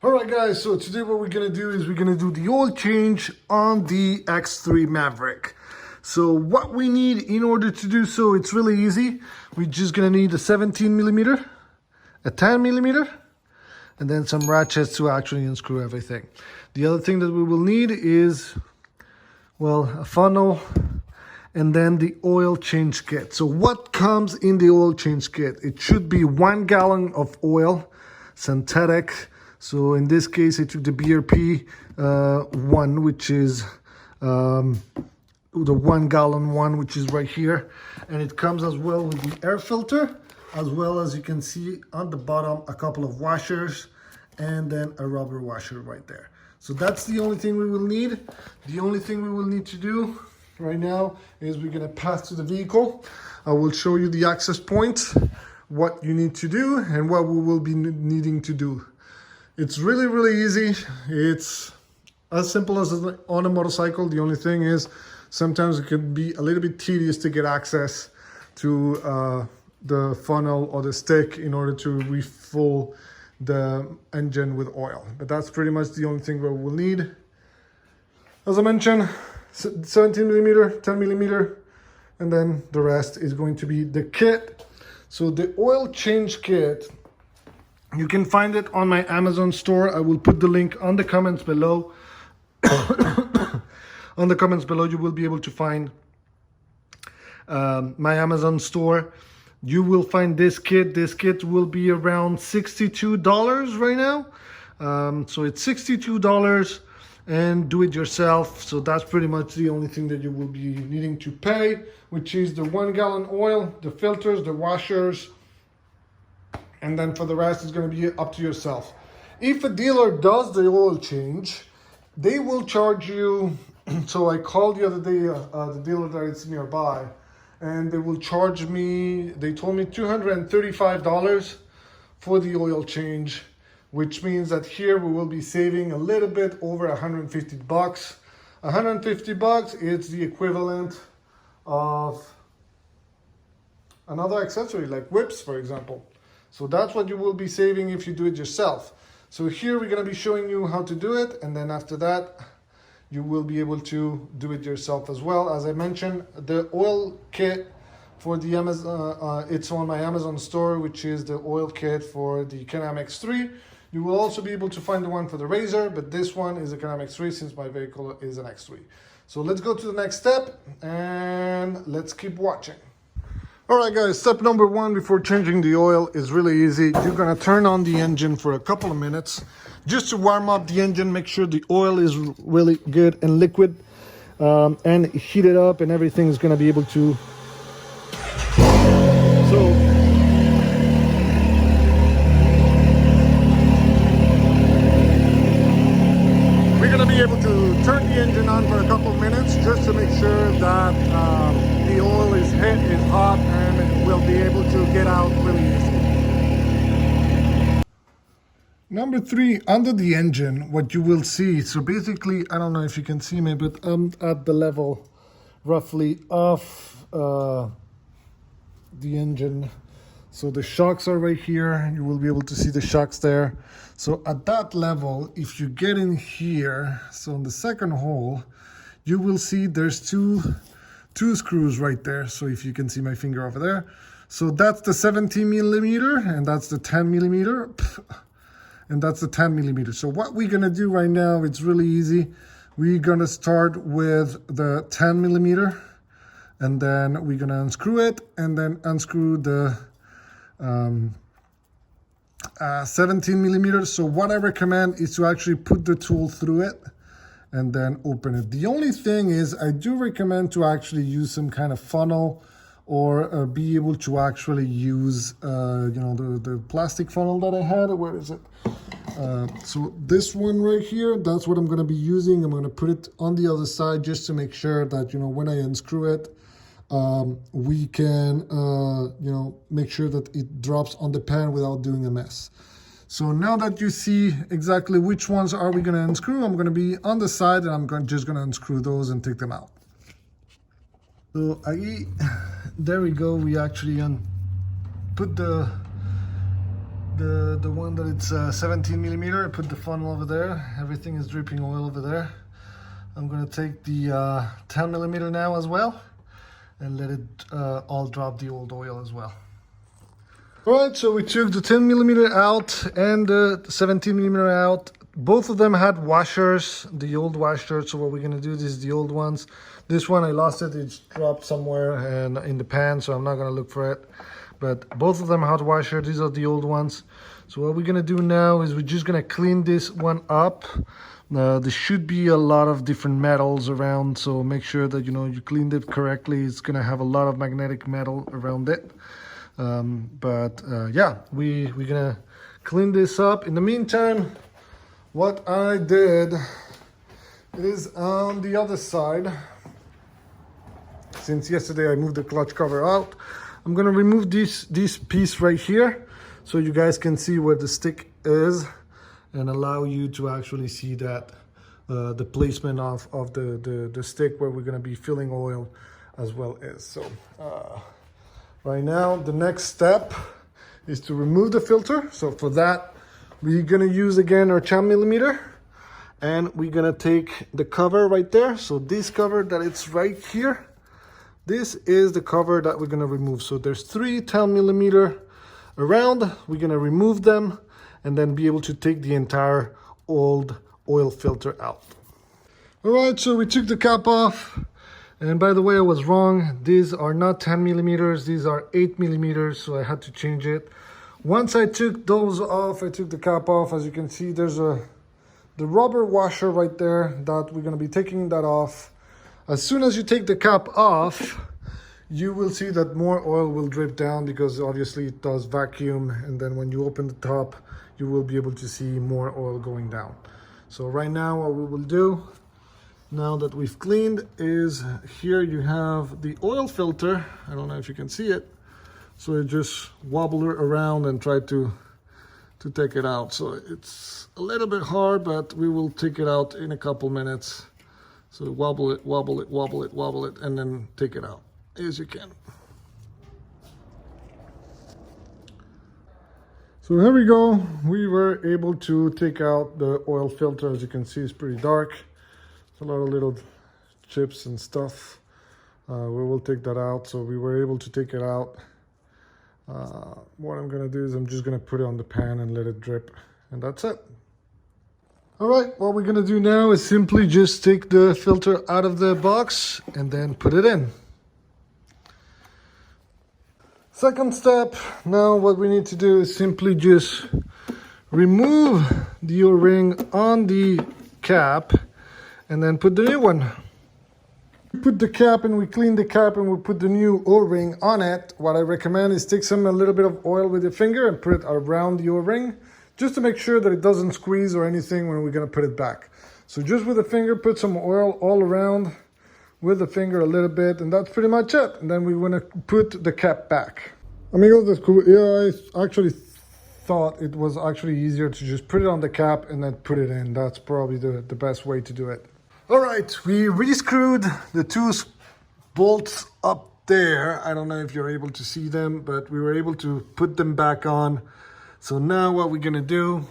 All right, guys, so today what we're gonna do is we're gonna do the oil change on the X3 Maverick. So what we need in order to do so, it's really easy. We're just gonna need a 17 millimeter, a 10 millimeter, and then some ratchets to actually unscrew everything. The other thing that we will need is, well, a funnel, and then the oil change kit. So what comes in the oil change kit? It should be 1 gallon of oil, synthetic. So in this case, I took the BRP one, which is the 1 gallon one, which is right here. And it comes as well with the air filter, as well as you can see on the bottom, a couple of washers, and then a rubber washer right there. So that's the only thing we will need. The only thing we will need to do right now is we're gonna pass to the vehicle. I will show you the access points, what you need to do, and what we will be needing to do. It's really, really easy. It's as simple as on a motorcycle. The only thing is sometimes it can be a little bit tedious to get access to the funnel or the stick in order to refill the engine with oil. But that's pretty much the only thing that we'll need. As I mentioned, 17 millimeter, 10 millimeter, and then the rest is going to be the kit. So the oil change kit, you can find it on my Amazon store. I will put the link on the comments below. On the comments below, you will be able to find my Amazon store. You will find this kit. This kit will be around $62 right now. So it's $62 and do it yourself. So that's pretty much the only thing that you will be needing to pay, which is the 1 gallon oil, the filters, the washers, and then for the rest is going to be up to yourself. If a dealer does the oil change, they will charge you. So I called the other day the dealer that is nearby, and they will charge me, they told me $235 for the oil change, which means that here we will be saving a little bit over 150 bucks. 150 bucks is the equivalent of another accessory like whips, for example. So that's what you will be saving if you do it yourself. So here we're going to be showing you how to do it, and then after that you will be able to do it yourself as well. As I mentioned, the oil kit for the Amazon, it's on my Amazon store, which is the oil kit for the Can-Am X3. You will also be able to find the one for the Razor, but this one is a Can-Am X3 since my vehicle is an X3. So let's go to the next step and let's keep watching. All right, guys, step number one before changing the oil is really easy. You're gonna turn on the engine for a couple of minutes just to warm up the engine, make sure the oil is really good and liquid, and heat it up, and everything is gonna be able to. So we're gonna be able to turn the engine on for a couple of minutes just to make sure that the oil is hot, and it will be able to get out really easy. Number three, under the engine, what you will see, so basically, I don't know if you can see me, but I'm at the level roughly of the engine. So the shocks are right here. You will be able to see the shocks there. So at that level, if you get in here, so in the second hole, you will see there's two screws right there. So if you can see my finger over there. So that's the 17 millimeter, and that's the 10 millimeter, and that's the 10 millimeter. So what we're gonna do right now, it's really easy. We're gonna start with the 10 millimeter, and then we're gonna unscrew it, and then unscrew the 17 millimeters. So what I recommend is to actually put the tool through it and then open it. The only thing is I do recommend to actually use some kind of funnel, or be able to actually use the plastic funnel that I had. Where is it? So this one right here, that's what I'm going to be using. I'm going to put it on the other side just to make sure that when I unscrew it, we can make sure that it drops on the pan without doing a mess. So now that you see exactly which ones are we going to unscrew, I'm going to be on the side, and I'm just going to unscrew those and take them out. So there we go. We actually put the the one that it's 17 millimeter. I put the funnel over there. Everything is dripping oil over there. I'm gonna take the 10 millimeter now as well and let it all drop the old oil as well. All right, so we took the 10 millimeter out and the 17 millimeter out. Both of them had washers, the old washers. So what we're gonna do is the old ones. This one I lost it, it's dropped somewhere and in the pan, so I'm not gonna look for it. But both of them had washer, these are the old ones. So what we're gonna do now is we're just gonna clean this one up. There should be a lot of different metals around, so make sure that you cleaned it correctly. It's gonna have a lot of magnetic metal around it. Yeah, we're gonna clean this up. In the meantime, what I did is on the other side, since yesterday I moved the clutch cover out, I'm gonna remove this piece right here so you guys can see where the stick is and allow you to actually see that the placement of the stick where we're gonna be filling oil as well is. So right now the next step is to remove the filter. So for that we're gonna use again our 10 millimeter and we're gonna take the cover right there. So this cover that it's right here, this is the cover that we're gonna remove. So there's 3 10 millimeter around. We're gonna remove them and then be able to take the entire old oil filter out. All right, so we took the cap off. And by the way, I was wrong. These are not 10 millimeters, these are 8 millimeters, so I had to change it. Once I took those off, I took the cap off. As you can see, there's the rubber washer right there that we're gonna be taking that off. As soon as you take the cap off, you will see that more oil will drip down because obviously it does vacuum. And then when you open the top, you will be able to see more oil going down. So right now what we will do, now that we've cleaned, is here you have the oil filter. I don't know if you can see it. So I just wobble it around and try to take it out. So it's a little bit hard, but we will take it out in a couple minutes. So wobble it, wobble it, wobble it, wobble it, and then take it out as you can. So here we go. We were able to take out the oil filter. As you can see, it's pretty dark. It's a lot of little chips and stuff. We will take that out. So we were able to take it out. What I'm gonna do is I'm just gonna put it on the pan and let it drip, and that's it. All right, what we're gonna do now is simply just take the filter out of the box and then put it in. Second step, now what we need to do is simply just remove the O-ring on the cap and then put the new one. We put the cap and we clean the cap and we put the new O-ring on it. What I recommend is take a little bit of oil with your finger and put it around the O-ring just to make sure that it doesn't squeeze or anything when we're gonna put it back. So just with the finger, put some oil all around with the finger a little bit, and that's pretty much it. And then we want to put the cap back. Amigos, that's cool. Yeah, I actually thought it was actually easier to just put it on the cap and then put it in. That's probably the best way to do it. All right, we re-screwed the 2 bolts up there. I don't know if you're able to see them, but we were able to put them back on. So now what we're gonna do,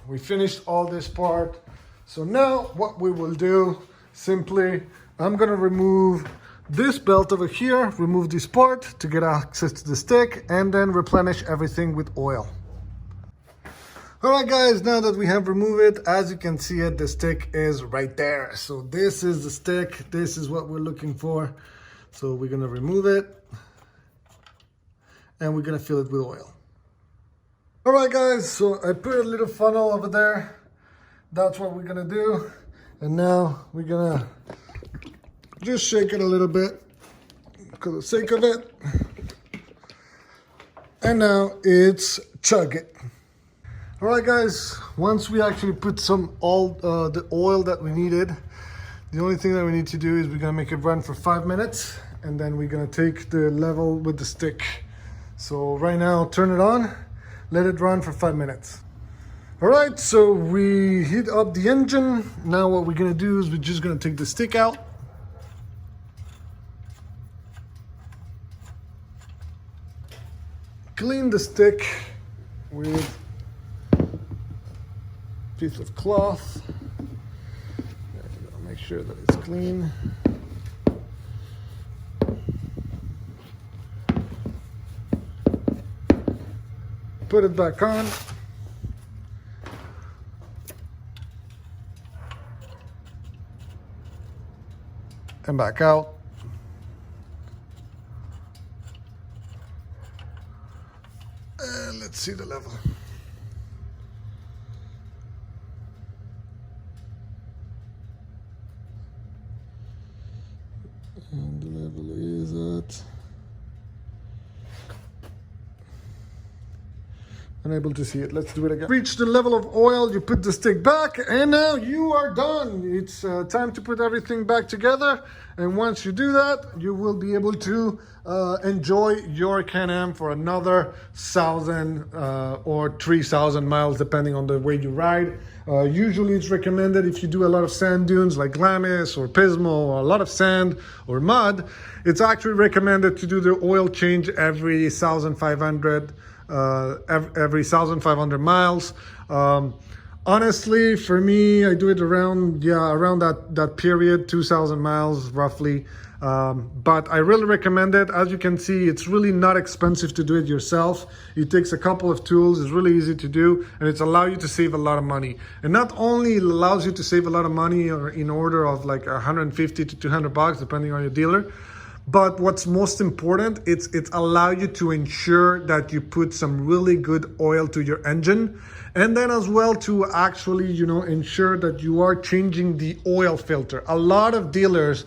we finished all this part. So now what we will do, simply, I'm gonna remove this belt over here, remove this part to get access to the stick, and then replenish everything with oil. All right, guys, now that we have removed it, as you can see it, the stick is right there. So this is the stick. This is what we're looking for. So we're gonna remove it and we're gonna fill it with oil. All right, guys, so I put a little funnel over there. That's what we're gonna do. And now we're gonna just shake it a little bit for the sake of it. And now it's chug it. All right, guys, once we actually put the oil that we needed, the only thing that we need to do is we're gonna make it run for 5 minutes, and then we're gonna take the level with the stick. So right now, turn it on, let it run for 5 minutes. All right, so we heat up the engine. Now what we're gonna do is we're just gonna take the stick out. Clean the stick. with a piece of cloth. Make sure that it's clean. Put it back on. And back out. And let's see the level. And the level is at... Unable to see it. Let's do it again. Reach the level of oil, you put the stick back, and now you are done. It's time to put everything back together. And once you do that, you will be able to enjoy your Can-Am for another 1,000 or 3,000 miles, depending on the way you ride. Usually it's recommended if you do a lot of sand dunes like Glamis or Pismo, or a lot of sand or mud, it's actually recommended to do the oil change every 1,500 every 1,500 miles. Honestly, for me, I do it around that period, 2,000 miles roughly. But I really recommend it. As you can see, it's really not expensive to do it yourself. It takes a couple of tools. It's really easy to do, and it's allow you to save a lot of money. And not only allows you to save a lot of money, or in order of like 150 to 200 bucks, depending on your dealer. But what's most important, it's allow you to ensure that you put some really good oil to your engine, and then as well to actually, ensure that you are changing the oil filter. A lot of dealers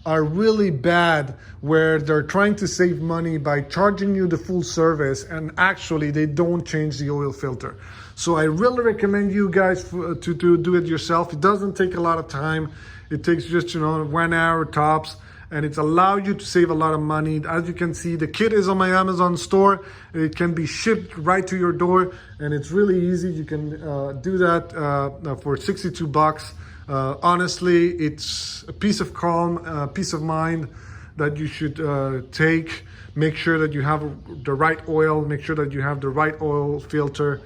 are really bad where they're trying to save money by charging you the full service, and actually they don't change the oil filter. So I really recommend you guys to do it yourself. It doesn't take a lot of time. It takes just 1 hour tops. And it's allowed you to save a lot of money. As you can see, the kit is on my Amazon store. It can be shipped right to your door, and it's really easy. You can do that for 62 bucks. Honestly, it's a piece of calm, peace of mind that you should take. Make sure that you have the right oil. Make sure that you have the right oil filter.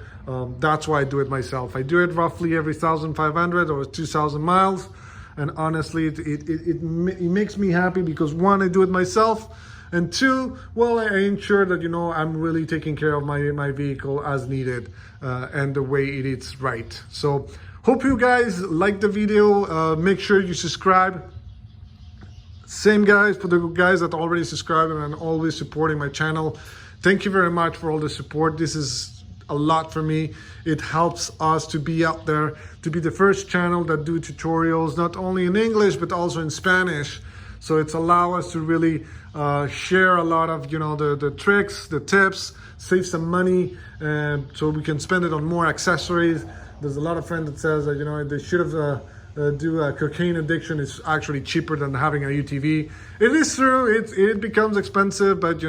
That's why I do it myself. I do it roughly every 1,500 or 2,000 miles. And honestly, it makes me happy because one, I do it myself, and two, well, I ensure that I'm really taking care of my vehicle as needed and the way it is right. So hope you guys like the video. Make sure you subscribe. Same guys, for the guys that already subscribed and are always supporting my channel, thank you very much for all the support. This is a lot for me. It helps us to be out there, to be the first channel that do tutorials, not only in English, but also in Spanish. So it's allow us to really share a lot of, the tricks, the tips, save some money, so we can spend it on more accessories. There's a lot of friends that says that, they should have do a cocaine addiction is actually cheaper than having a UTV. It is true, it becomes expensive, but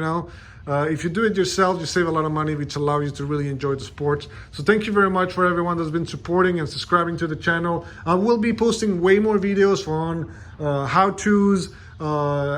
if you do it yourself, you save a lot of money, which allows you to really enjoy the sport. So thank you very much for everyone that's been supporting and subscribing to the channel. I will be posting way more videos on how-tos,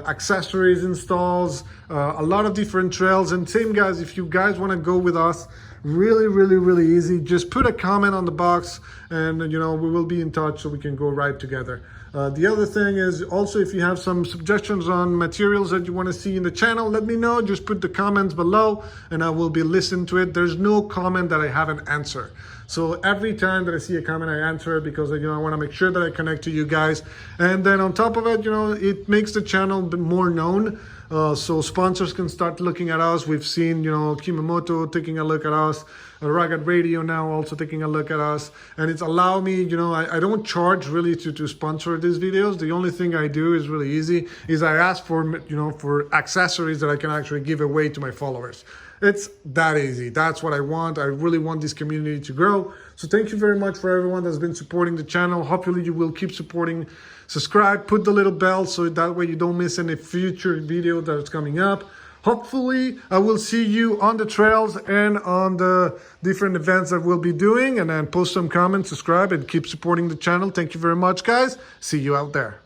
accessories installs, a lot of different trails. And same guys, if you guys want to go with us, really easy. Just put a comment on the box, and we will be in touch so we can go ride together. The other thing is also, if you have some suggestions on materials that you want to see in the channel, let me know. Just put the comments below and I will be listening to it. There's no comment that I haven't answered. So every time that I see a comment, I answer it because I want to make sure that I connect to you guys. And then on top of it, it makes the channel more known. So sponsors can start looking at us. We've seen, Kimamoto taking a look at us, Rugged Radio now also taking a look at us, and it's allowed me, I don't charge really to sponsor these videos. The only thing I do is really easy, is I ask for, for accessories that I can actually give away to my followers. It's that easy. That's what I want. I really want this community to grow. So thank you very much for everyone that's been supporting the channel. Hopefully you will keep supporting. Subscribe, put the little bell so that way you don't miss any future video that's coming up. Hopefully I will see you on the trails and on the different events that we'll be doing, and then post some comments, subscribe, and keep supporting the channel. Thank you very much, guys. See you out there.